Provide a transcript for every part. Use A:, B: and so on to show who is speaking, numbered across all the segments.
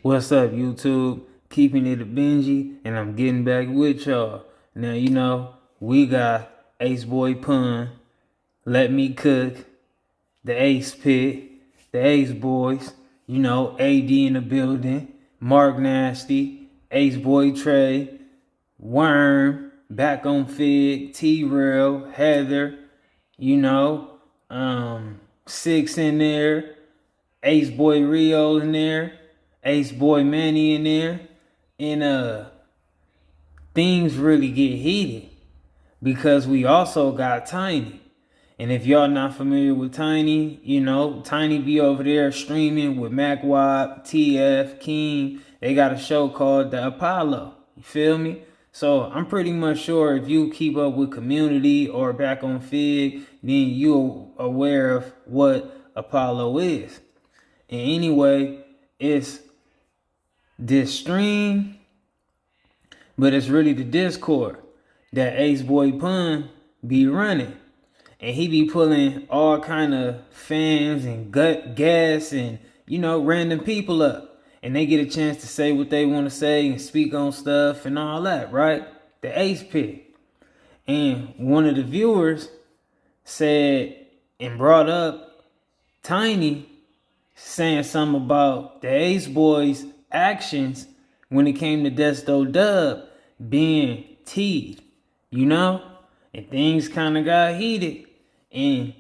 A: What's up, YouTube? Keeping it a Benji, and I'm getting back with y'all. Now, we got ACEBOYZ Pun, Let Me Cook, the Ace Pit, the ACEBOYZ, AD in the building, Mark Nasty, ACEBOY Trey, Worm, back on Fig, T-Rail, Heather, you know, Six in there, ACEBOY Rio in there, ACEBOY Manny in there, and things really get heated because we also got Tiny. And if y'all not familiar with Tiny, Tiny be over there streaming with MacWab, TF, King. They got a show called The Apollo. You feel me? So I'm pretty much sure if you keep up with Cuhmunity or back on Fig, then you're aware of what Apollo is. And anyway, it's this stream, but it's really the Discord that ACEBOY Pun be running. And he be pulling all kind of fans and guests and, random people up. And they get a chance to say what they want to say and speak on stuff and all that, right? The Ace Pit. And one of the viewers said and brought up Tiny saying something about the ACEBOYZ actions when it came to Desto Dubb being teed, and things kind of got heated, and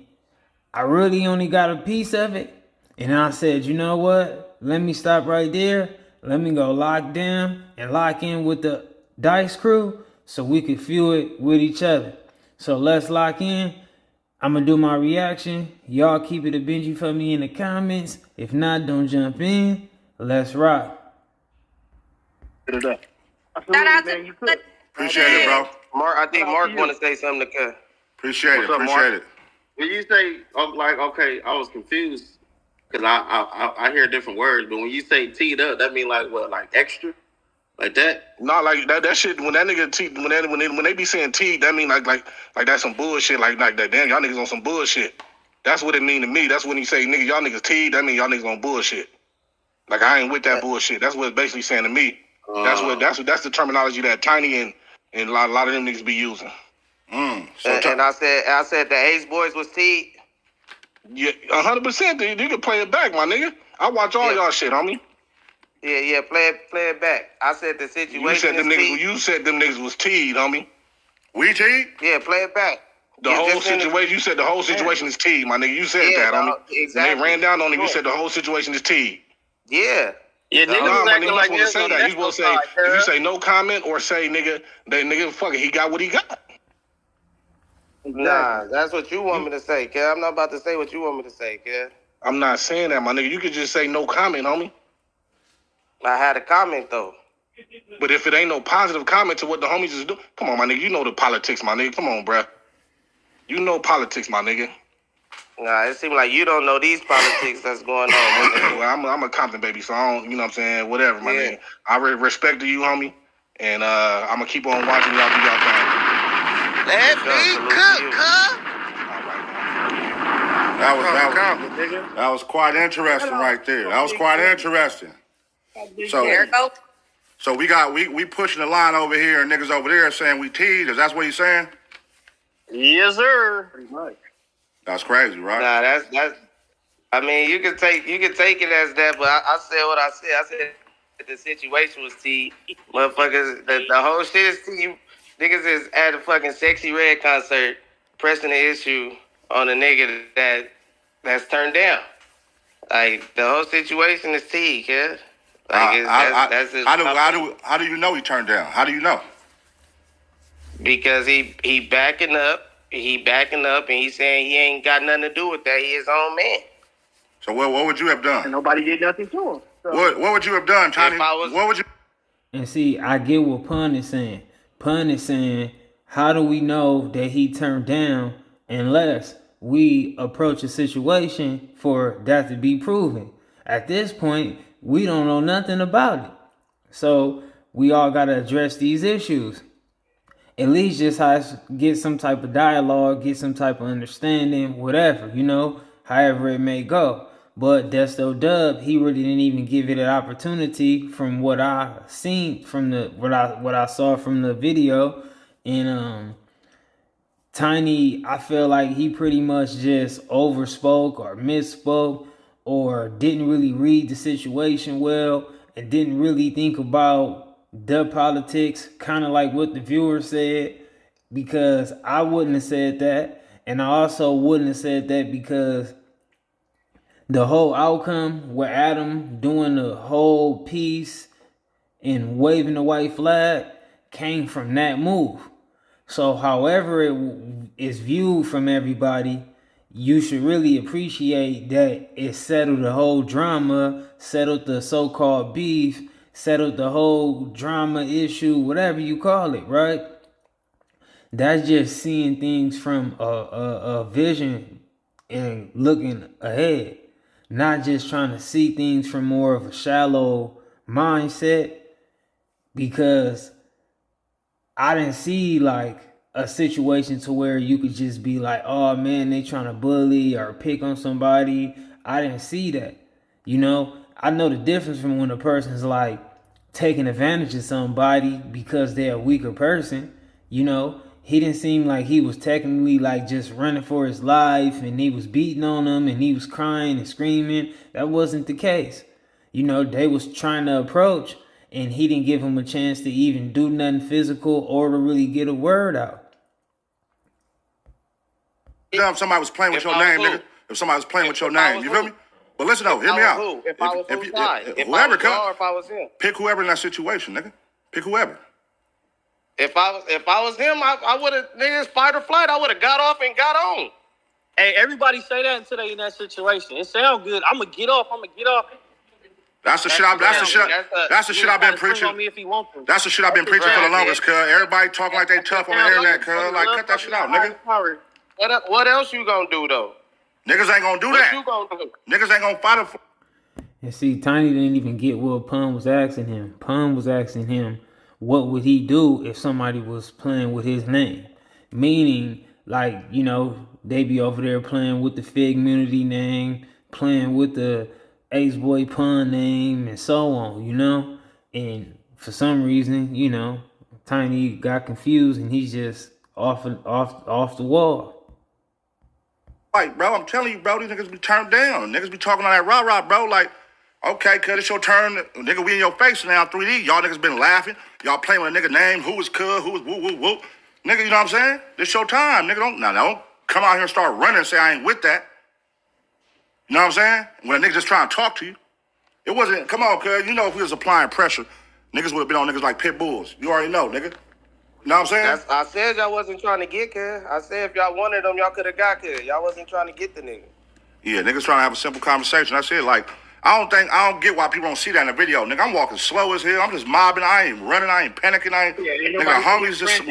A: I really only got a piece of it, and I said, you know what, let me stop right there, let me go lock down and lock in with the Dice crew so we could feel it with each other. So let's lock in. I'm going to do my reaction. Y'all keep it a Benji for me in the comments. If not, don't jump in. Let's rock.
B: Shout
C: out to you.
B: Appreciate it, bro.
D: Mark, I think Mark want to say something to Ken.
B: Appreciate it. Appreciate it.
C: When you say, okay, I was confused because I hear different words, but when you say teed up, that mean like what, like extra? Like that?
B: No, like that shit. When that nigga when they be saying T, that mean like that's some bullshit. Like that. Damn, y'all niggas on some bullshit. That's what it mean to me. That's when he say, nigga, y'all niggas T. That mean y'all niggas on bullshit. Like I ain't with that bullshit. That's what it's basically saying to me. That's the terminology that Tiny and a lot of them niggas be using.
D: And I said the ACEBOYZ was teed.
B: Yeah, 100%. You can play it back, my nigga. I watch all y'all shit, homie.
D: Yeah, play it back. I said the situation
B: you said them niggas was teed, homie. We teed?
D: Yeah, play it back.
B: The whole situation, you said the whole situation is teed, my nigga. You said that, homie.
D: Exactly.
B: When they ran down on it, you said the whole situation is teed.
D: Yeah.
C: Yeah, niggas
B: my
C: acting
B: nigga,
C: like
B: you supposed to say that. You supposed to say, if you say no comment or say, nigga, fuck it, he got what he got.
D: Exactly. Nah, that's what you want me to say, kid. I'm not about to say what you want me to say, kid.
B: I'm not saying that, my nigga. You could just say no comment, homie.
D: I had a comment, though.
B: But if it ain't no positive comment to what the homies is doing, come on, my nigga. You know the politics, my nigga. Come on, bruh. You know politics, my nigga.
D: Nah, it seems like you don't know these politics that's going on.
B: Well, I'm a Compton baby, so I don't, you know what I'm saying? Whatever, my nigga. I respect to you, homie. And I'm going to keep on watching y'all do y'all thing.
D: Let me cook, huh?
E: That was quite interesting right there. That was quite interesting. So we pushing the line over here and niggas over there saying we teed. Is that what you saying?
C: Yes, sir.
B: Pretty much.
E: That's crazy, right?
D: Nah, that's. I mean, you can take it as that, but I said what I said. I said that the situation was T. Motherfuckers, the whole shit is T. Niggas is at a fucking Sexy Red concert pressing the issue on a nigga that's turned down. Like the whole situation is T, kid. Like
E: how do you know he turned down? How do you know?
D: Because he backing up. He backing up, and he's saying he ain't got nothing to do with that. He his own man.
E: So what would you have done?
C: And nobody did nothing to him. So.
E: What would you have done, Tiny? What would you?
A: And see, I get what Pun is saying. Pun is saying, how do we know that he turned down unless we approach a situation for that to be proven? At this point, we don't know nothing about it. So we all got to address these issues. At least just get some type of dialogue, get some type of understanding, whatever, however it may go. But Desto Dubb, he really didn't even give it an opportunity from what I seen from what I saw from the video. And Tiny, I feel like he pretty much just overspoke or misspoke or didn't really read the situation well and didn't really think about the politics, kind of like what the viewer said, because I wouldn't have said that. And I also wouldn't have said that because the whole outcome with Adam doing the whole piece and waving the white flag came from that move. So however it is viewed from everybody, you should really appreciate that it settled the whole drama, settled the so-called beef, settled the whole drama issue, whatever you call it, right? That's just seeing things from a vision and looking ahead, not just trying to see things from more of a shallow mindset, because I didn't see like a situation to where you could just be like, oh man, they trying to bully or pick on somebody. I didn't see that. You know, I know the difference from when a person's like taking advantage of somebody because they're a weaker person. You know, he didn't seem like he was technically like just running for his life and he was beating on them and he was crying and screaming. That wasn't the case. You know, they was trying to approach and he didn't give him a chance to even do nothing physical or to really get a word out.
E: If somebody was playing with your name, nigga. If somebody was playing with your name, you feel me? But listen though, hear me out.
D: If I was
E: whoever come,
D: if I was him.
E: pick whoever in that situation, nigga. Pick whoever.
D: If I was him, I would have, niggas, fight or flight. I would have got off and got on.
F: Hey, everybody say that until they in that situation. It sounds good. I'm gonna get off.
E: That's the shit I've been preaching. That's the shit I've been preaching for the longest, cuz. Everybody talking like they tough on the internet, cuz. Like, cut that shit out, nigga.
D: What else you gonna do, though?
E: Niggas ain't gonna do that.
D: What you gonna do?
E: Niggas ain't gonna fight for.
A: And see, Tiny didn't even get what Pun was asking him. Pun was asking him, what would he do if somebody was playing with his name? Meaning, like, you know, they be over there playing with the Cuhmunity name, playing with the ACEBOYZ Pun name, and so on, you know? And for some reason, you know, Tiny got confused and he's just off the wall.
E: Like, bro, I'm telling you, bro, these niggas be turned down. Niggas be talking on that rah-rah, bro. Like, okay, cuz it's your turn. Nigga, we in your face now, 3D. Y'all niggas been laughing. Y'all playing with a nigga name. Who is cuz? Who is woo. Nigga, you know what I'm saying? This your time. Nigga, don't come out here and start running and say I ain't with that. You know what I'm saying? When a nigga just trying to talk to you. It wasn't, come on, cuz. You know if we was applying pressure, niggas would have been on niggas like pit bulls. You already know, nigga. You know what I'm saying?
D: I said y'all wasn't trying to get cuz. I said if y'all wanted them, y'all could have got cuz. Y'all wasn't trying to get the nigga.
E: Yeah, niggas trying to have a simple conversation. That's it. Like, I don't get why people don't see that in the video. Nigga, I'm walking slow as hell. I'm just mobbing. I ain't running. I ain't panicking. Nigga, homies just.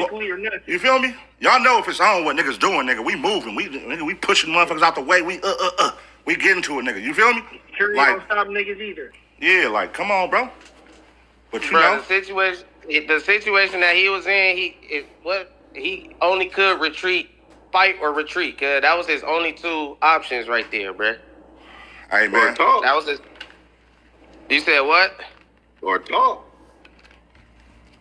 E: You feel me? Y'all know if it's on what niggas doing, nigga. We moving. We pushing motherfuckers out the way. We getting to it, nigga. You feel me?
F: Sure, you don't stop niggas either.
E: Yeah, like, come on, bro. But you
D: bro,
E: know.
D: The situation that he was in, he only could fight or retreat, cuz that was his only two options right there, bruh.
E: Hey, man.
D: That was his. You said what?
C: Or talk.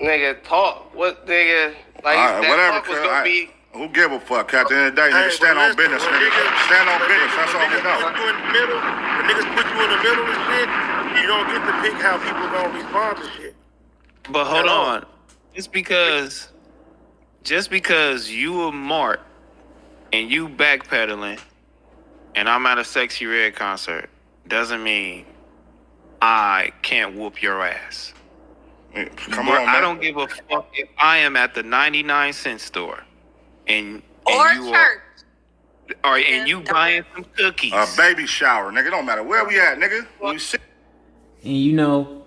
D: Nigga, talk. What, nigga? Like,
E: right,
D: that
E: whatever,
D: talk was gonna be.
E: Who give a fuck? At the end of the day, niggas stand on business, nigga. Stand on business. That's all we know.
G: Put you in the middle. The niggas put you in the middle of shit. You don't get to pick how people gonna respond to shit.
H: But hold on. Just because you were Mart and you backpedaling and I'm at a Sexy Red concert doesn't mean I can't whoop your ass.
E: Come on, man.
H: I don't give a fuck if I am at the 99-cent store and
I: or
H: you
I: church.
H: And you buying some cookies.
E: A baby shower, nigga. Don't matter where we at, nigga. When we sit.
A: And you know,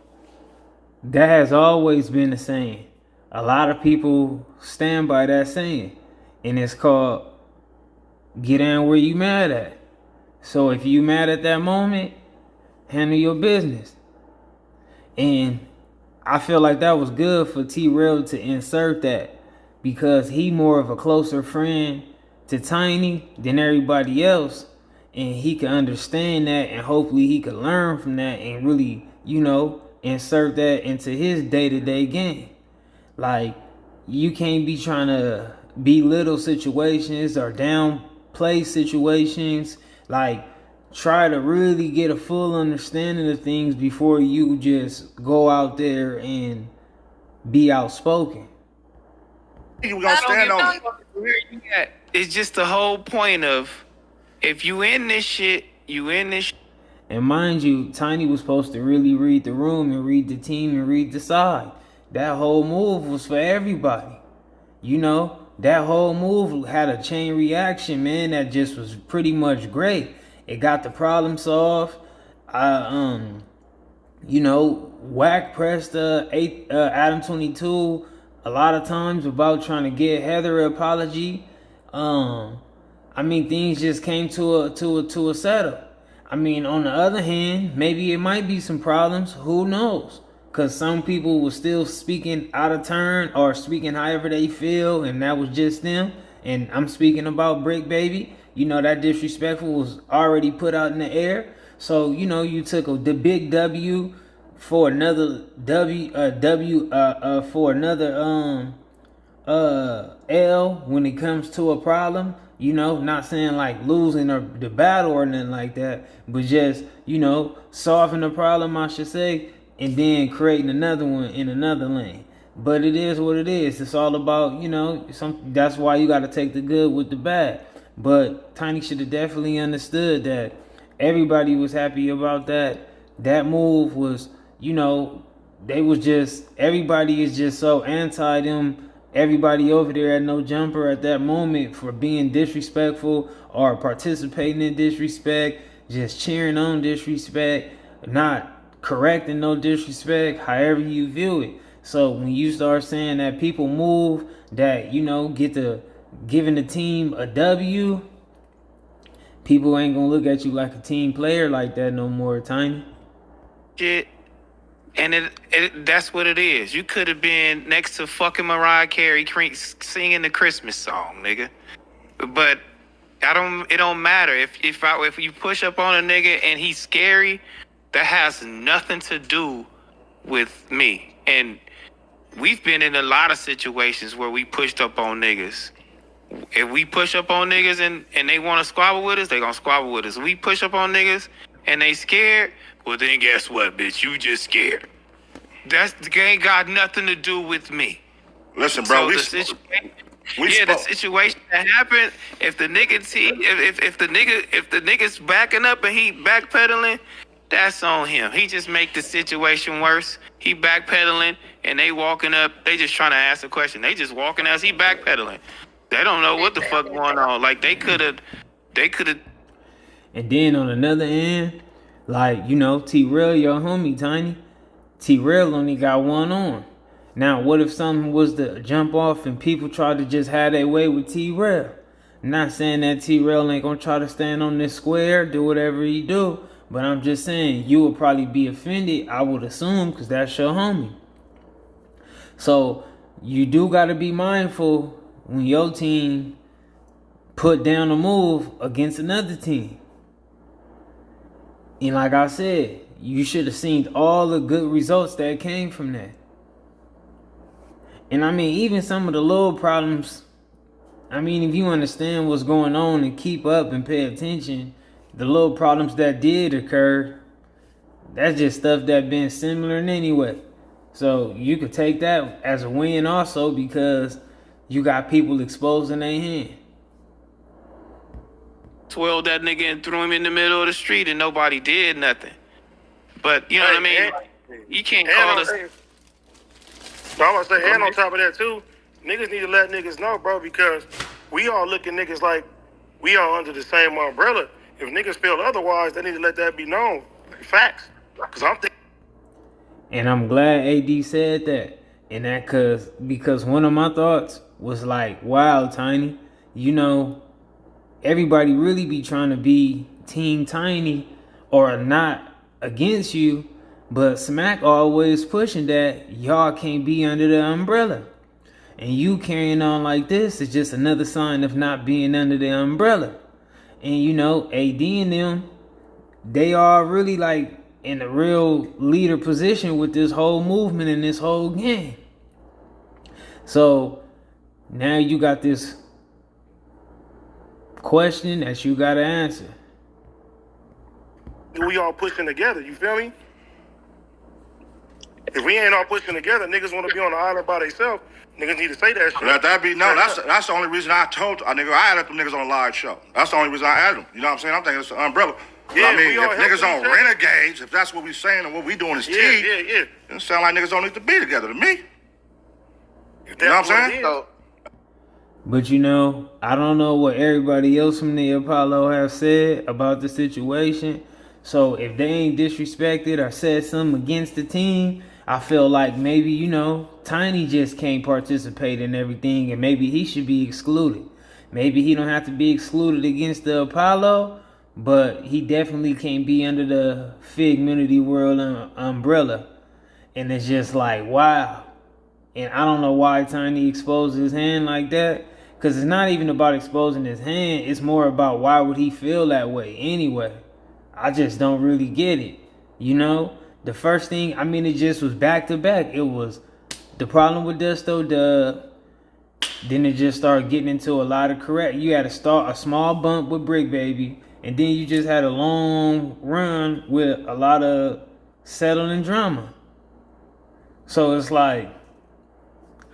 A: that has always been the saying. A lot of people stand by that saying. And it's called, get down where you mad at. So if you mad at that moment, handle your business. And I feel like that was good for T-Rail to insert that, because he more of a closer friend to Tiny than everybody else. and he could understand that, and hopefully he could learn from that and really, insert that into his day-to-day game. Like, you can't be trying to belittle situations or downplay situations. Like, try to really get a full understanding of things before you just go out there and be outspoken.
E: You gonna stand on it.
H: Where you at? It's just the whole point of, if you in this shit, you in this shit.
A: And mind you, Tiny was supposed to really read the room and read the team and read the side. That whole move was for everybody. That whole move had a chain reaction, man, that just was pretty much great. It got the problem solved. Whack pressed Adam 22 a lot of times about trying to get Heather an apology. Things just came to a setup. On the other hand, maybe it might be some problems. Who knows? Because some people were still speaking out of turn or speaking however they feel, and that was just them. And I'm speaking about Brick Baby. That disrespectful was already put out in the air. So, you took the big W for another for another L when it comes to a problem. Not saying like losing or the battle or nothing like that, but just, solving the problem, I should say, and then creating another one in another lane. But it is what it is. It's all about, that's why you got to take the good with the bad. But Tiny should have definitely understood that everybody was happy about that. That move was, everybody is just so anti them. Everybody over there had no jumper at that moment for being disrespectful or participating in disrespect, just cheering on disrespect, not correcting no disrespect, however you view it. So when you start saying that people move, that, get to giving the team a W, people ain't gonna look at you like a team player like that no more, Tiny.
H: Shit. And that's what it is. You could have been next to fucking Mariah Carey singing the Christmas song, nigga. But it don't matter. If you push up on a nigga and he's scary, that has nothing to do with me. And we've been in a lot of situations where we pushed up on niggas. If we push up on niggas and they want to squabble with us, they gonna squabble with us. If we push up on niggas and they scared, well then guess what, bitch? You just scared. That ain't got nothing to do with me.
E: Listen, bro,
H: So the situation that happened, if the nigga's backing up and he backpedaling, that's on him. He just make the situation worse. He backpedaling and they walking up, they just trying to ask a question. They just walking as he backpedaling. They don't know what the fuck going on. Like they could have.
A: And then on another end, like, T-Rail, your homie, Tiny. T-Rail only got one on. Now, what if something was to jump off and people tried to just have their way with T-Rail? I'm not saying that T-Rail ain't gonna try to stand on this square, do whatever he do, but I'm just saying you would probably be offended, I would assume, because that's your homie. So you do gotta be mindful when your team put down a move against another team. And like I said, you should have seen all the good results that came from that. And even some of the little problems, if you understand what's going on and keep up and pay attention, the little problems that did occur, that's just stuff that been similar in anyway. So you could take that as a win also, because you got people exposing their hand.
H: Twirled that nigga and threw him in the middle of the street and nobody did nothing. But you know what I mean? You can't call us.
G: So I'm gonna say, and on top of that too, niggas need to let niggas know, bro, because we all look at niggas like we all under the same umbrella. If niggas feel otherwise, they need to let that be known. Like, facts.
A: And I'm glad AD said that. And that because one of my thoughts was like, wow, Tiny, everybody really be trying to be Team Tiny or not against you, but Smack always pushing that y'all can't be under the umbrella. And you carrying on like this is just another sign of not being under the umbrella. And you know, AD and them, they are really like in a real leader position with this whole movement and this whole game. So now you got this question that you gotta answer.
G: We all pushing together, you feel me? If we ain't all pushing together, niggas want to be on the island by themselves. Niggas need to say that shit.
E: That's the only reason I told nigga. I added them niggas on a live show. That's the only reason I added them. You know what I'm saying? I'm thinking it's an umbrella.
G: Yeah,
E: I mean,
G: we all
E: if niggas
G: helping
E: on
G: each other.
E: renegades, if that's what we saying and what we doing is
G: Yeah,
E: it sound like niggas don't need to be together to me.
G: If
E: You know what
G: that's
E: I'm
G: it
E: saying?
G: is.
D: So,
A: But you know, I don't know what everybody else from the Apollo have said about the situation. So if they ain't disrespected or said something against the team, I feel like maybe, you know, Tiny just can't participate in everything and maybe he should be excluded. Maybe he don't have to be excluded against the Apollo, but he definitely can't be under the Cuhmunity world umbrella. And it's just like, wow. And I don't know why Tiny exposed his hand like that. Because it's not even about exposing his hand. It's more about why would he feel that way anyway. I just don't really get it. You know? The first thing, I mean, it just was back to back. It was the problem with Desto, Dubb. Then it just started getting into a lot of correct. You had a small bump with Brick Baby. And then you just had a long run with a lot of settling drama. So it's like,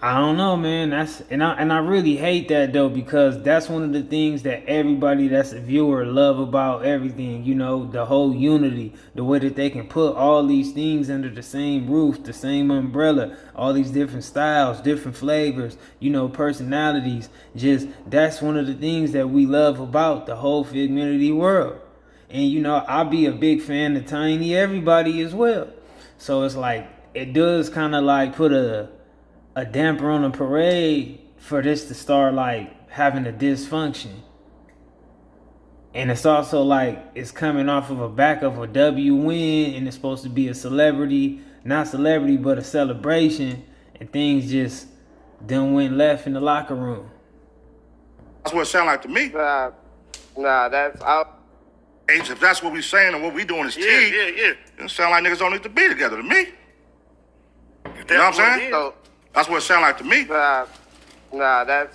A: I don't know, man. I really hate that though, because that's one of the things that everybody that's a viewer love about everything. You know, the whole unity, the way that they can put all these things under the same roof, the same umbrella, all these different styles, different flavors, you know, personalities. Just that's one of the things that we love about the whole Cuhmunity world. And you know, I'll be a big fan of Tiny everybody as well. So it's like it does kind of like put a damper on a parade for this to start like having a dysfunction. And it's also like it's coming off of a back of a W win and it's supposed to be a celebrity, not celebrity, but a celebration, and things just done went left in the locker room.
E: That's what it sound like to me.
D: nah, that's out.
E: If that's what we saying and what we doing is
G: Yeah,
E: it sound like niggas don't need to be together to me.
G: If
E: You know what I'm
G: that's
E: saying?
G: it is.
D: So,
E: That's what it sound like to me.
D: that's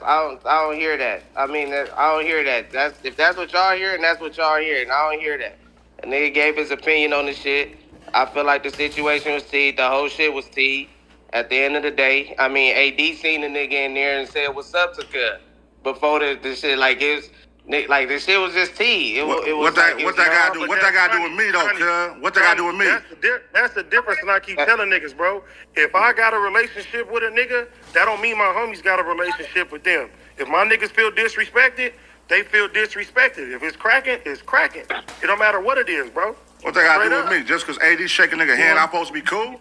D: I don't hear that. I mean, I don't hear that. If that's what y'all hearing, that's what y'all hearing. I don't hear that. A nigga gave his opinion on the shit. I feel like the situation was teed. The whole shit was teed. At the end of the day, I mean, AD seen the nigga in there and said, "What's up to Cuz?" Before the shit, like it was. Like the shit was just tea.
E: What that got to do with me though, cuz? What that got to do with me?
G: That's the difference, and I keep telling niggas, bro. If I got a relationship with a nigga, that don't mean my homies got a relationship with them. If my niggas feel disrespected, they feel disrespected. If it's cracking, it's cracking. It don't matter what it is, bro.
E: What that got to
G: Straight
E: do
G: up.
E: with me? Just because AD shaking nigga hand, I'm supposed to be cool?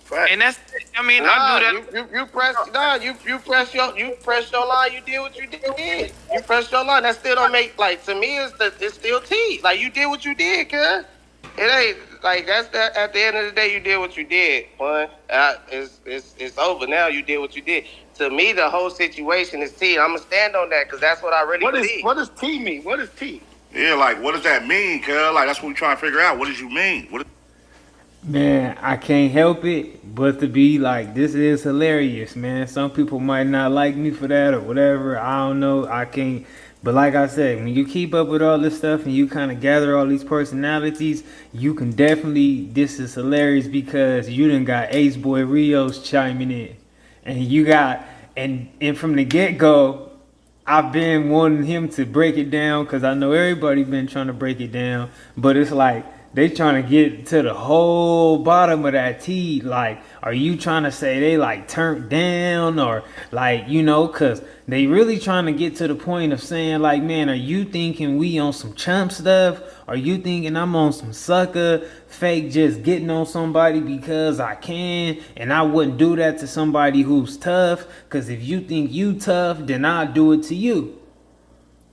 G: Fact.
H: And that's, I mean,
D: Nah,
H: I do that.
D: you press your line. You did what you did. You pressed your line. That still don't make like to me. It's still tea. Like you did what you did, cuz. It ain't like that's that. At the end of the day, you did what you did. One, it's over now. You did what you did. To me, the whole situation is tea. I'm gonna stand on that because that's what I really believe.
B: What does T mean? What is T?
E: Yeah, like, what does that mean, cuz? Like, that's what we trying to figure out. What does you mean?
A: Man, I can't help it but to be like, this is hilarious, man. Some people might not like me for that or whatever. I don't know. I can't. But like I said, when you keep up with all this stuff and you kind of gather all these personalities, you can definitely, this is hilarious because you done got ACEBOYZ Rios chiming in. And you got, and from the get-go, I've been wanting him to break it down because I know everybody been trying to break it down. But it's like, they trying to get to the whole bottom of that tea. Like, are you trying to say they like turned down or like, you know, cause they really trying to get to the point of saying like, man, are you thinking we on some chump stuff? Are you thinking I'm on some sucker fake just getting on somebody because I can and I wouldn't do that to somebody who's tough? Cause if you think you tough, then I'll do it to you.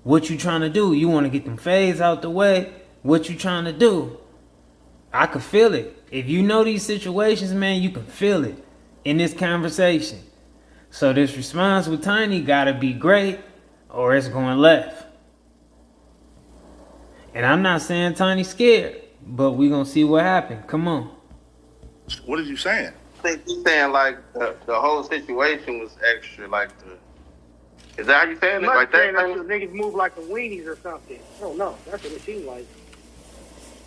A: What you trying to do? You want to get them fades out the way? What you trying to do? I could feel it. If you know these situations, man, you can feel it in this conversation. So this response with Tiny gotta be great or it's going left. And I'm not saying Tiny scared, but we gonna see what happened. Come on.
E: What are you saying?
C: I think he's saying like the whole situation was extra. Like is that how you saying it?
G: I'm
C: Like
G: not saying
C: that?
G: that niggas move like the weenies or something. I don't know. That's what it seems like.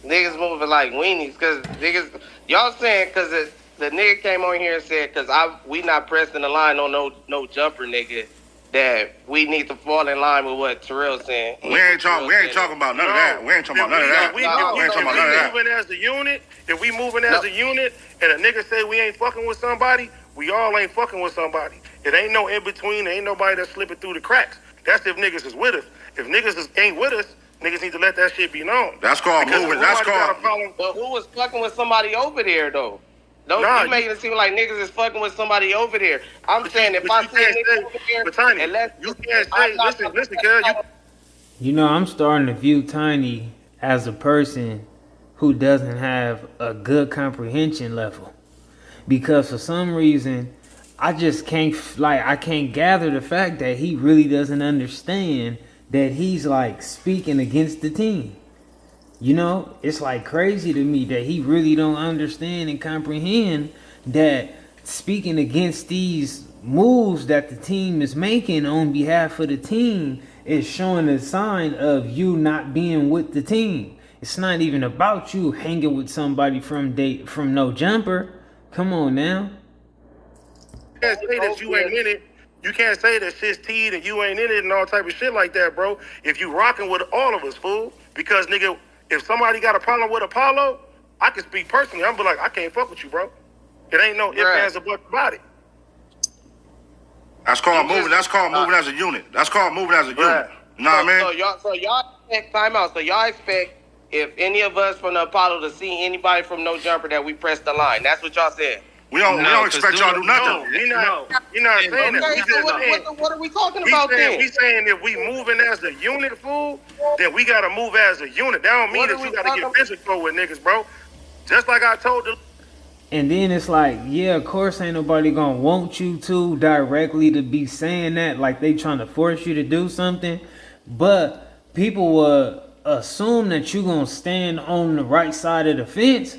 D: Niggas moving like weenies, cause niggas, y'all saying cause the nigga came on here and said cause we not pressing the line on no jumper nigga, that we need to fall in line with what Terrell saying.
E: We ain't talking about none of that. We ain't talking about none of that. We ain't talking about none of that.
G: Moving as a unit, if we moving as a unit, and a nigga say we ain't fucking with somebody, we all ain't fucking with somebody. It ain't no in between. There ain't nobody that's slipping through the cracks. That's if niggas is with us. If niggas ain't with us, niggas need to let that shit be known.
E: That's called moving. That's called.
D: But who was fucking with somebody over there though? Don't you making it seem like niggas is fucking with somebody over there? I'm saying if I see a nigga over there,
G: but Tiny, you can't say. Listen, cuz
A: You know, I'm starting to view Tiny as a person who doesn't have a good comprehension level, because for some reason I just can't I can't gather the fact that he really doesn't understand that he's like speaking against the team. You know, it's like crazy to me that he really don't understand and comprehend that speaking against these moves that the team is making on behalf of the team is showing a sign of you not being with the team. It's not even about you hanging with somebody from no jumper. Come on now.
G: You can't say that you ain't in it. You can't say that shit's teed and you ain't in it and all type of shit like that, bro. If you rocking with all of us, fool. Because, nigga, if somebody got a problem with Apollo, I can speak personally. I'm be like, I can't fuck with you, bro. It ain't no ifs, ands, or buts about it.
E: That's called moving. That's called moving as a unit. That's called moving as a unit. You know what I mean?
D: So y'all expect time out. So y'all expect if any of us from the Apollo to see anybody from No Jumper that we press the line. That's what y'all said.
E: We don't expect y'all to do nothing.
G: You're not saying that.
D: So what are we talking about then?
G: We saying if we moving as a unit, fool, then we gotta move as a unit. That don't mean that you gotta get physical with niggas, bro. Just like I told the.
A: And then it's like, yeah, of course ain't nobody gonna want you to directly to be saying that, like they trying to force you to do something. But people will assume that you gonna stand on the right side of the fence.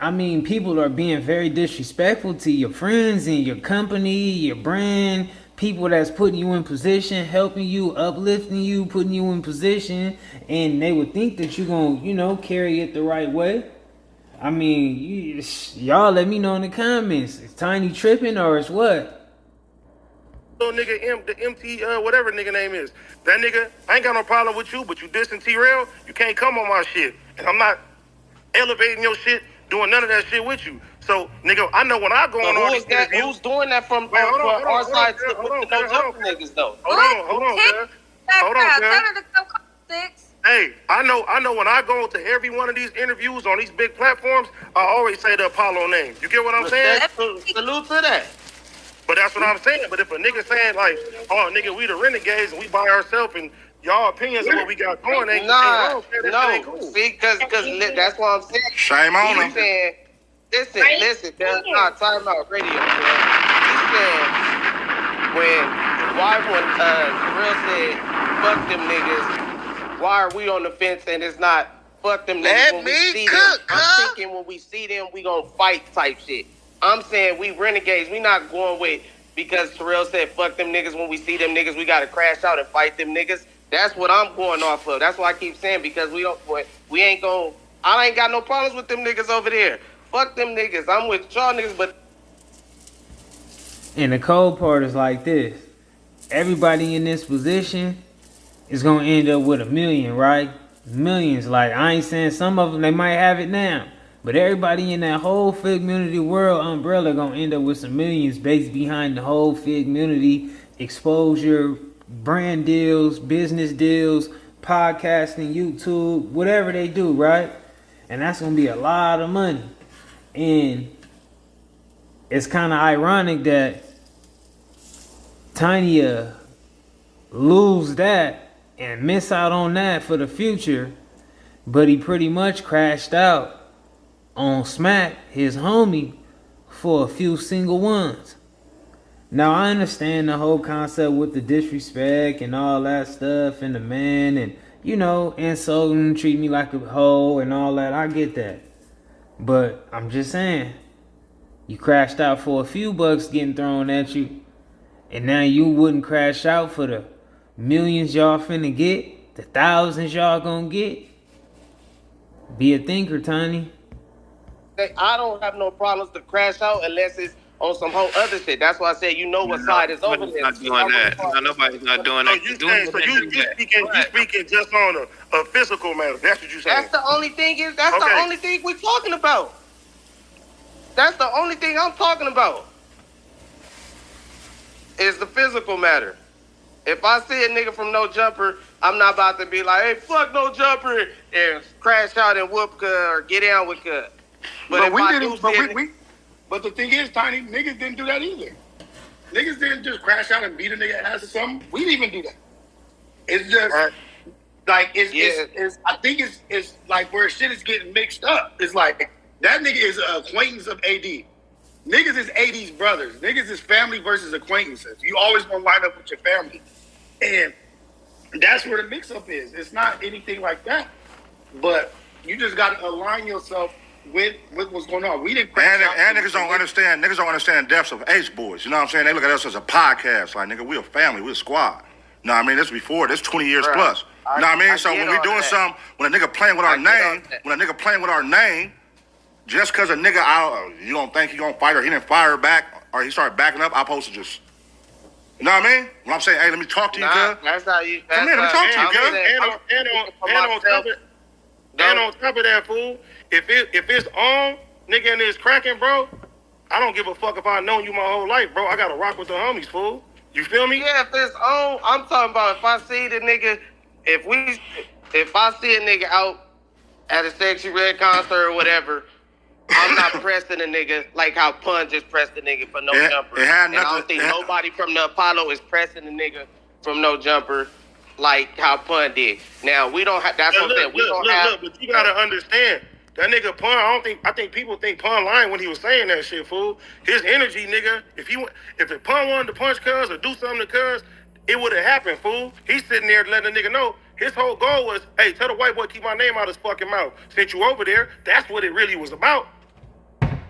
A: I mean, people are being very disrespectful to your friends and your company, your brand, people that's putting you in position, helping you, uplifting you, putting you in position, and they would think that you're going to, carry it the right way. I mean, y'all let me know in the comments. Is Tiny tripping or is what?
G: Little nigga, the MT, whatever nigga name is. That nigga, I ain't got no problem with you, but you dissing T-Rail, you can't come on my shit. And I'm not elevating your shit, doing none of that shit with you. So, nigga, I know when I go on all these interviews.
D: Who's doing that from our side with the No Jumper niggas, though?
G: Hold on, cuz. Hey, I know when I go to every one of these interviews on these big platforms, I always say the Apollo name. You get what I'm saying?
D: Salute to that.
G: But that's what I'm saying. But if a nigga saying like, oh, nigga, we the renegades and we by ourselves and y'all opinions of what we got going ain't
D: no.
G: Cool.
D: See, because that's what I'm saying.
E: Shame on him.
D: Saying, listen, there's not time out radio. He's saying when Terrell said, fuck them niggas, why are we on the fence and it's not fuck them niggas when we see them? I'm thinking when we see them, we gonna fight type shit. I'm saying we renegades, we not going with because Terrell said fuck them niggas when we see them niggas, we gotta crash out and fight them niggas. That's what I'm going off of. That's what I keep saying because I ain't got no problems with them niggas over there. Fuck them niggas. I'm with y'all niggas, but.
A: And the cold part is like this. Everybody in this position is going to end up with $1 million, right? Millions. Like, I ain't saying some of them, they might have it now. But everybody in that whole Cuhmunity world umbrella going to end up with some millions based behind the whole Cuhmunity exposure, brand deals, business deals, podcasting, YouTube, whatever they do, right? And that's going to be a lot of money. And it's kind of ironic that Tiny lose that and miss out on that for the future, but he pretty much crashed out on Smack, his homie, for a few single ones. Now, I understand the whole concept with the disrespect and all that stuff and the man and, you know, insulting, treat me like a hoe and all that. I get that. But I'm just saying, you crashed out for a few bucks getting thrown at you, and now you wouldn't crash out for the millions y'all finna get, the thousands y'all gonna get. Be a thinker, Tiny.
D: I don't have no problems to crash out unless it's on some whole other shit. That's why I said you know what side is over there.
H: Not doing that. No, nobody's not doing
G: So
H: that.
G: you speaking just on a physical matter. That's what you saying.
D: That's the only thing the only thing we're talking about. That's the only thing I'm talking about. Is the physical matter. If I see a nigga from No Jumper, I'm not about to be like, hey, fuck No Jumper, and crash out and whoop Cuz or get down with Cuz.
I: But the thing is, Tiny, niggas didn't do that either. Niggas didn't just crash out and beat a nigga ass or something. We didn't even do that. It's just like it's I think it's like where shit is getting mixed up. It's like that nigga is an acquaintance of AD. Niggas is AD's brothers. Niggas is family versus acquaintances. You always gonna wind up with your family. And that's where the mix up is. It's not anything like that. But you just gotta align yourself with what's going on. We didn't crash out.
E: And niggas don't understand the depths of ACEBOYZ. You know what I'm saying? They look at us as a podcast. Like, nigga, we a family, we a squad. You know what I mean? This before, this 20 years plus. You know what I mean? So when we doing something, when a nigga playing with our name, just cause a nigga you don't think he gonna fight or he didn't fire back or he started backing up, I'm supposed to just, you know what I mean? When I'm saying, hey, let me talk to you, cuz.
D: That's how you.
E: Come here, let me talk to you, cuz.
G: And on top of that, fool, if it's on, nigga, and it's cracking, bro, I don't give a fuck if I known you my whole life, bro. I gotta rock with the homies, fool. You feel me?
D: Yeah, if it's on, I'm talking about if I see the nigga, if I see a nigga out at a Sexy Red concert or whatever, I'm not pressing a nigga like how Pun just pressed the nigga for No Jumper. And I don't think nobody from the Apollo is pressing the nigga from No Jumper like how Pun did. Now we don't have. That's what I'm saying. We don't have.
G: But you gotta understand that nigga Pun. I think people think Pun lying when he was saying that shit, fool. His energy, nigga. If the Pun wanted to punch Cuz or do something to Cuz, it would have happened, fool. He's sitting there letting the nigga know. His whole goal was, hey, tell the white boy keep my name out his fucking mouth. Since you over there, that's what it really was about.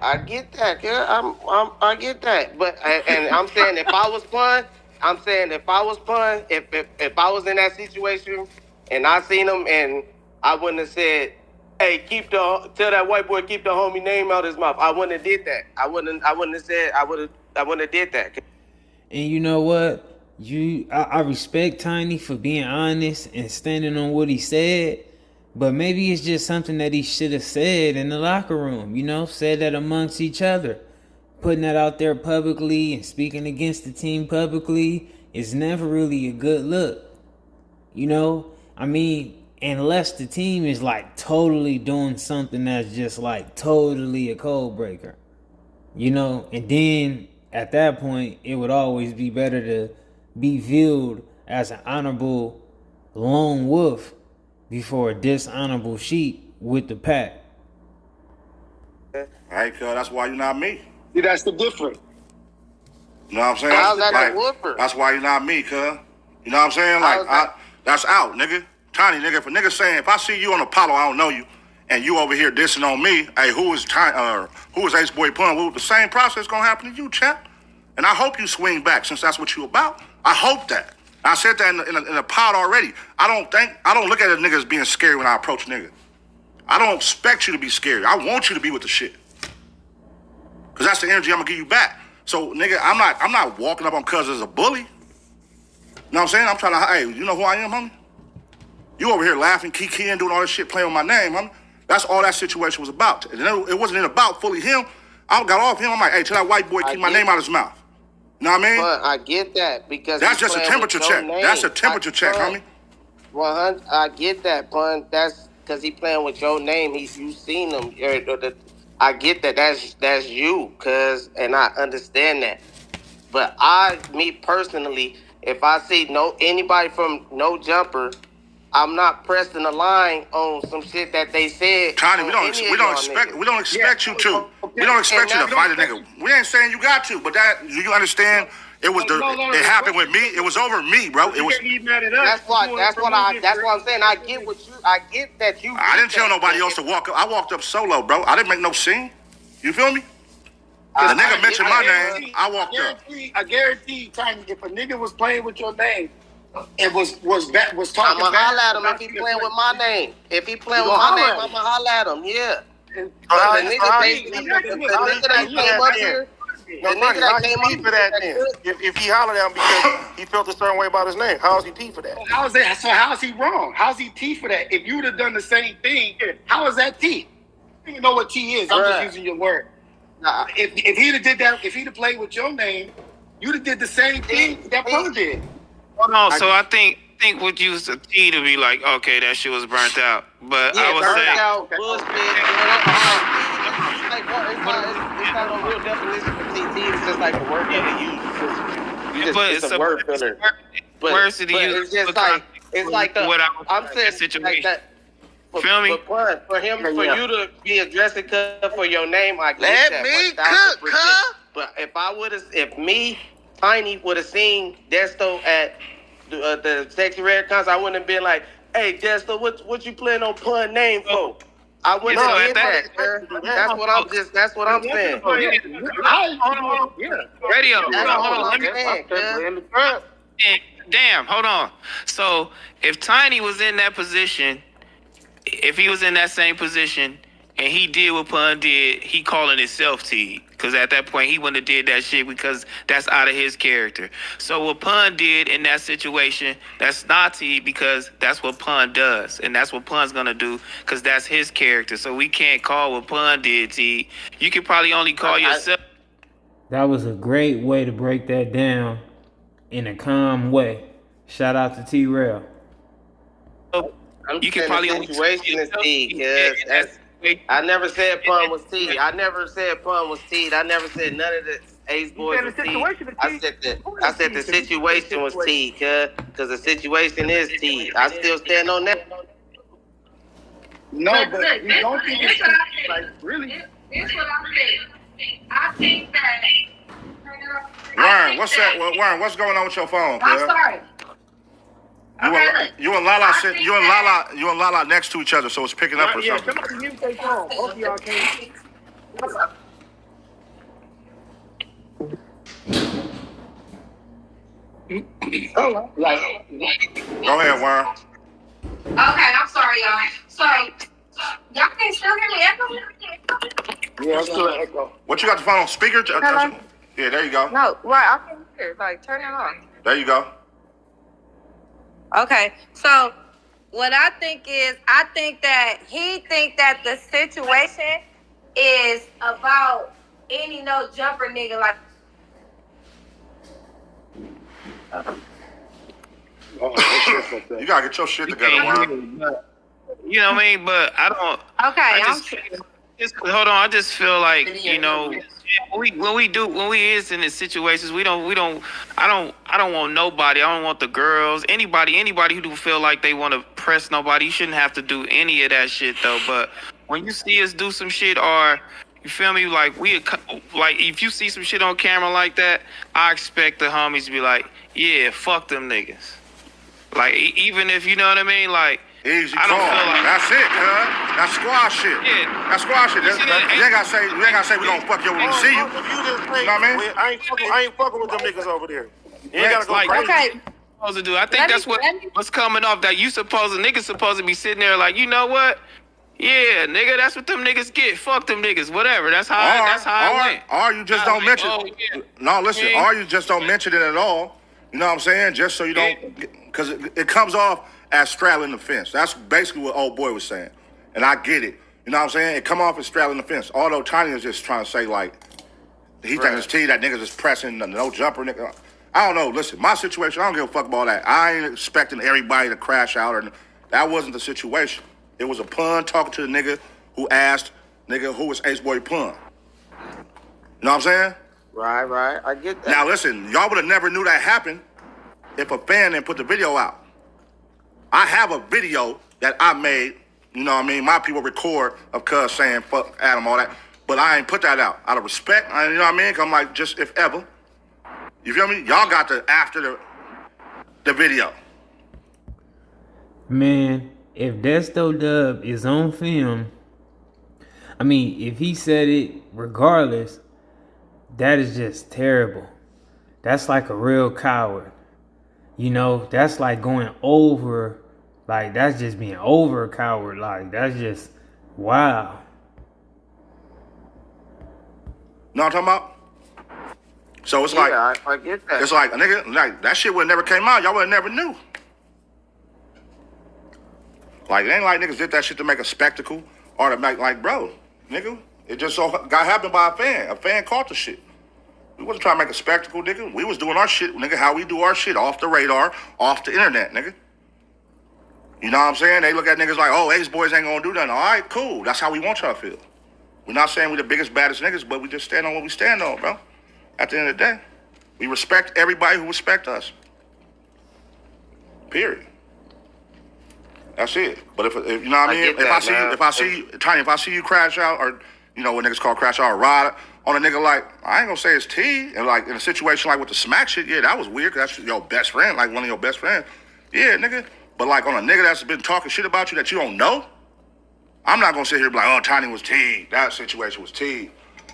D: I get that, yeah. I get that, but and I'm saying if I was Pun, if I was in that situation and I seen him and I wouldn't have said, hey, tell that white boy keep the homie name out his mouth. I wouldn't have did that. I wouldn't have said. I wouldn't have did that.
A: And you know what? I respect Tiny for being honest and standing on what he said. But maybe it's just something that he should have said in the locker room, you know, said that amongst each other. Putting that out there publicly and speaking against the team publicly is never really a good look. You know, I mean, unless the team is like totally doing something that's just like totally a code breaker, you know, and then at that point, it would always be better to be viewed as an honorable lone wolf before a dishonorable sheep with the pack.
E: Hey, cuz, that's why you're not me.
I: See, that's the difference.
E: You know what I'm saying?
D: How's that a whooper?
E: That's why you're not me, cuz. You know what I'm saying? Like, that's out, nigga. Tiny, nigga. If a nigga saying, if I see you on Apollo, I don't know you, and you over here dissing on me, hey, who is ACEBOYZ Pun? Well, the same process gonna happen to you, chap. And I hope you swing back, since that's what you about. I hope that. I said that in a pod already. I don't look at a nigga as being scary when I approach nigga. I don't expect you to be scary. I want you to be with the shit. Cause that's the energy I'm gonna give you back. So nigga, I'm not walking up on Cuz as a bully. You know what I'm saying? I'm trying to, hey, you know who I am, homie? You over here laughing, kikiing, doing all this shit, playing with my name, homie. That's all that situation was about. And it wasn't about fully him. I got off him. I'm like, hey, tell that white boy keep my name out his mouth. You know what I mean?
D: But I get that because
E: that's just a temperature check. That's a temperature check, homie.
D: 100. I get that, Pun. That's because he playing with your name. You seen him. I get that. That's you, cuz, and I understand that. But me personally, if I see anybody from No Jumper, I'm not pressing a line on some shit that they said.
E: Tiny, we don't expect you to. We don't expect you to fight a nigga. We ain't saying you got to, but that you understand It was it happened with me. It was over me, bro. It was.
D: That's what I'm saying. I get that you.
E: I didn't tell nobody else to walk up. I walked up solo, bro. I didn't make no scene. You feel me? The nigga mentioned my name. I walked up.
I: I guarantee you, Tiny, if a nigga was playing with your name, it was talking.
D: I'ma holler at him if he playing with my name. If he playing with my name, I'ma holler at him. Yeah. The nigga that came up here.
G: No, how he T for that then? If he hollered at him because he felt a certain way about his name, how is he T for that?
I: How's he wrong? How's he T for that? If you would have done the same thing, how is that T? I don't even know what T is. I'm just using your word. Nah. If he'd have did that, if he'd have played with your name, you'd have did the same thing that Pun did.
H: Hold on, so I think what you used a T to be like, okay, that shit was burnt out. But I was saying.
D: It's not a real definition for TT. It's just like a word that they use. It's a word filler. But it's just like I'm saying situation. Like that.
H: Feel me?
D: But for you to be addressing for your name, I get
J: Let
D: that.
J: me cook.
D: But if me, Tiny, would have seen Desto at the Sexy Red concert, I wouldn't have been like, "Hey, Desto, what you playing on Pun name for?" I wouldn't have that. That's what I'm saying.
H: Radio.
D: Hold on.
H: Damn, hold on. So if Tiny was in that position, if he was in that same position and he did what Pun did, he calling himself T. Because at that point, he wouldn't have did that shit because that's out of his character. So what Pun did in that situation, that's not T because that's what Pun does. And that's what Pun's going to do because that's his character. So we can't call what Pun did T. You can probably only call yourself.
A: That was a great way to break that down in a calm way. Shout out to T-Rail.
D: You can probably only situation is T because I never said Pun was T. I never said none of the ACEBOYZ was T. I said the situation was T, because the situation is T. I still stand on that.
I: No, but you don't think it's like really.
K: This what I'm saying. I think that.
E: Warren, what's going on with your phone,
K: I'm sorry.
E: You and Lala next to each other, so it's picking up or something.
I: Somebody mute their phone. Both of y'all can't. Go
E: ahead, Warren.
K: Okay, I'm sorry, y'all. So, y'all can still hear me echo?
I: Yeah, I'm still echo.
E: What, you got the phone on speaker?
K: Hello?
E: Yeah, there you go.
K: No, right, I can hear. Like, turn it on.
E: There you go.
K: Okay, so what I think that he think that the situation is about any no jumper nigga like.
E: You gotta get your shit together, Warren.
H: You know what I mean? But I don't.
K: Okay,
H: hold on. I just feel like when we is in these situations, I don't want nobody. I don't want the girls, anybody who do feel like they want to press nobody. You shouldn't have to do any of that shit though. But when you see us do some shit, or you feel me, like if you see some shit on camera like that, I expect the homies to be like, yeah, fuck them niggas. Like even if you know what I mean, like.
E: Easy call. That's it, cuz. That's squad shit.
H: Yeah.
E: That's squad shit. You ain't gotta say we gonna fuck you when we see you.
G: You know what I mean? I ain't fucking with them niggas over there. You ain't gotta go crazy.
K: okay.
H: Supposed to do. I think that's what's coming off. That niggas supposed to be sitting there like, you know what? Yeah, nigga, that's what them niggas get. Fuck them niggas, whatever. That's how it went.
E: Or you just don't mention it.
H: Yeah.
E: No, listen. Or you just don't mention it at all. You know what I'm saying? Just so you don't, because it comes off as straddling the fence. That's basically what old boy was saying. And I get it. You know what I'm saying? It come off as straddling the fence. Although Tiny is just trying to say, like, he thinks it's T, that niggas is pressing, no jumper, nigga. I don't know. Listen, my situation, I don't give a fuck about that. I ain't expecting everybody to crash out. That wasn't the situation. It was a Pun talking to the nigga who asked, nigga, who is ACEBOYZ Pun? You know what I'm saying?
D: Right. I get that.
E: Now, listen, y'all would have never knew that happened if a fan didn't put the video out. I have a video that I made, you know what I mean? My people record of cuz saying fuck Adam, all that. But I ain't put that out. Out of respect, you know what I mean? 'Cause I'm like, just if ever. You feel me? Y'all got the after the video.
A: Man, if Desto Dubb is on film, I mean, if he said it regardless, that is just terrible. That's like a real coward. You know, that's like going over, like that's just being over a coward. Like that's just wow.
E: Know what I'm talking about? So it's like,
D: I get that.
E: it's like a nigga, like that shit would have never came out. Y'all would have never knew. Like it ain't like niggas did that shit to make a spectacle or to make like, bro, nigga, it just so got happened by a fan. A fan caught the shit. We wasn't trying to make a spectacle, nigga. We was doing our shit, nigga, how we do our shit off the radar, off the internet, nigga. You know what I'm saying? They look at niggas like, oh, ACEBOYZ ain't gonna do nothing. All right, cool. That's how we want y'all to feel. We're not saying we the biggest, baddest niggas, but we just stand on what we stand on, bro. At the end of the day, we respect everybody who respect us. Period. That's it. But if you know what I mean, if I see you crash out, or you know what niggas call crash out, or ride on a nigga like, I ain't gonna say it's T, and like in a situation like with the smack shit, yeah, that was weird, cause that's your best friend, like one of your best friends. Yeah, nigga. But like on a nigga that's been talking shit about you that you don't know, I'm not gonna sit here and be like, oh, Tiny was T. That situation was T.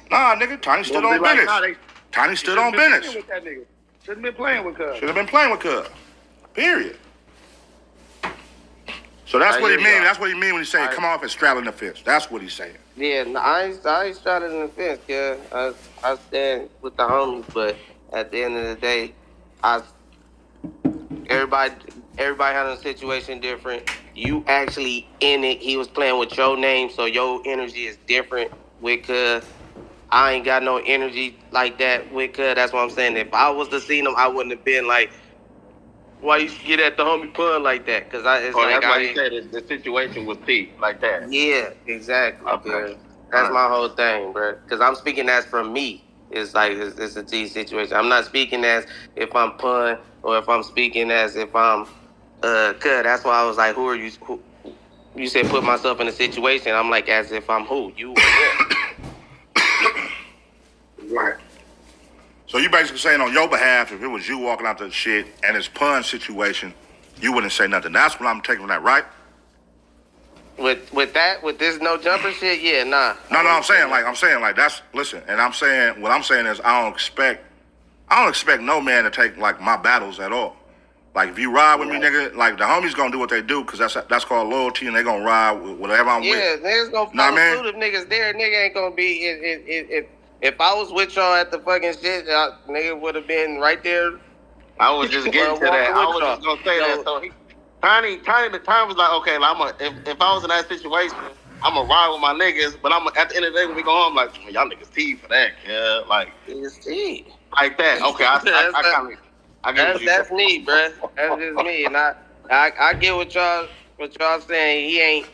E: Nah, nigga, Tiny stood on business. Tiny stood on business.
I: Shouldn't have been playing with Cuz.
E: Should have been playing with Cuz. Period. So that's what he mean. That's what he mean when he say come off and straddling the fence. That's what he's saying.
D: Yeah, no, I ain't straddling the fence, cuz. I stand with the homies, but at the end of the day, everybody had a situation different. You actually in it. He was playing with your name, so your energy is different with Cuz. I ain't got no energy like that with Cuz. That's what I'm saying. If I was to see him, I wouldn't have been like, why you get at the homie pun like that? Because it's like
C: that's why you said the situation was T, like that.
D: Yeah, exactly.
C: Okay.
D: That's my whole thing, bro. Because I'm speaking as from me. It's like it's a T situation. I'm not speaking as if I'm pun or if I'm speaking as if I'm Cuz. That's why I was like, who are you? Who, you said put myself in a situation. I'm like, as if I'm who? You or him?
I: Right.
E: So you basically saying on your behalf, if it was you walking out the shit and it's pun situation, you wouldn't say nothing. That's what I'm taking from that, right?
D: With this no jumper shit, yeah, nah.
E: No, I'm saying like that's listen, and I'm saying what I'm saying is I don't expect no man to take like my battles at all. Like if you ride with me, nigga, like the homies gonna do what they do because that's called loyalty, and they gonna ride with whatever I'm with.
D: Yeah, niggas gonna follow through if niggas there. Nigga ain't gonna be if I was with y'all at the fucking shit, nigga would have been right there.
C: I was just getting to that. I was just gonna say that. So Tiny was like, okay, like, if I was in that situation, I'm gonna ride with my niggas, but I'm at the end of the day when we go home, like, y'all niggas T for that, yeah, like
D: it's T
C: like that. Okay,
D: that's me, bro. That's just me, and I get what y'all saying. He ain't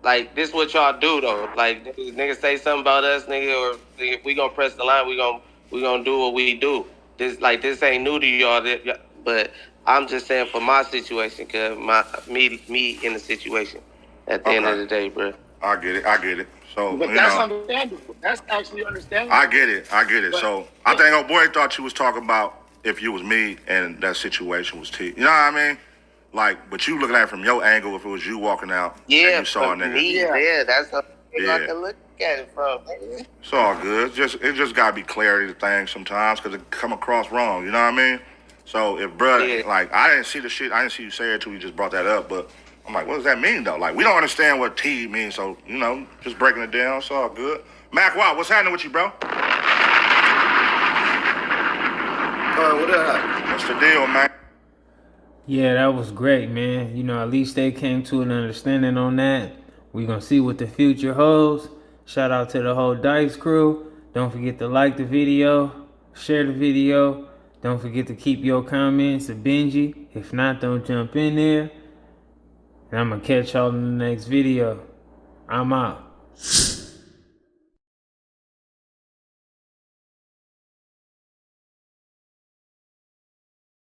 D: like this. What y'all do though? Like niggas say something about us, nigga, or if we gonna press the line, we gonna do what we do. This ain't new to y'all, but I'm just saying for my situation, cause me in the situation at the end of the day, bro.
E: I get it. So,
I: but that's understandable. That's actually understandable.
E: I get it. But, so I think old boy thought you was talking about if you was me and that situation was T. You know what I mean? Like, but you looking at it from your angle if it was you walking out and you saw a nigga.
D: Me, that's the thing I can look at it from.
E: It's all good. It just gotta be clarity to things sometimes because it come across wrong. You know what I mean? So if brother, like, I didn't see the shit. I didn't see you say it till you just brought that up. But I'm like, what does that mean though? Like, we don't understand what T means. So you know, just breaking it down. It's all good. Mac, wow, what's happening with you, bro?
J: What up?
E: What's the deal, man?
A: Yeah, that was great, man. You know, at least they came to an understanding on that. We gonna see what the future holds. Shout out to the whole Dice crew. Don't forget to like the video, share the video. Don't forget to keep your comments to Benji. If not, don't jump in there. And I'm gonna catch y'all in the next video. I'm out.